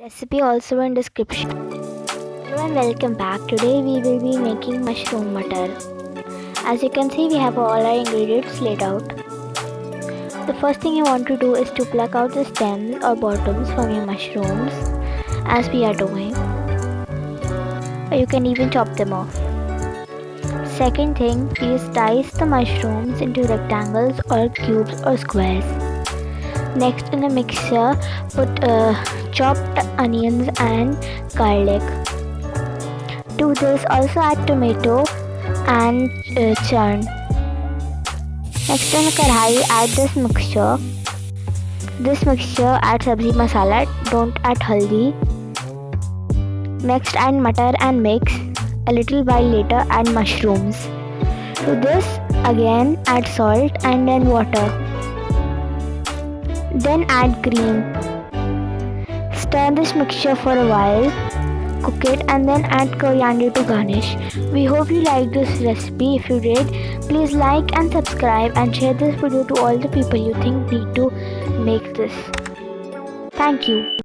Recipe also in description. Hello and welcome back. Today we will be making mushroom matar. As you can see, we have all our ingredients laid out. The first thing you want to do is to pluck out the stems or bottoms from your mushrooms, as we are doing. Or you can even chop them off. Second thing is dice the mushrooms into rectangles or cubes or squares. Next, in a mixer, put chopped onions and garlic. To this, also add tomato and churn. Next, in a kadhai, add this mixture. This mixture, add sabji masala. Don't add haldi. Next, add matar and mix. A little while later, add mushrooms. To this, again add salt and then water. Then add cream. Stir this mixture for a while, cook it and then add coriander to garnish. We hope you liked this recipe. If you did, please like and subscribe and share this video to all the people you think need to make this. Thank you.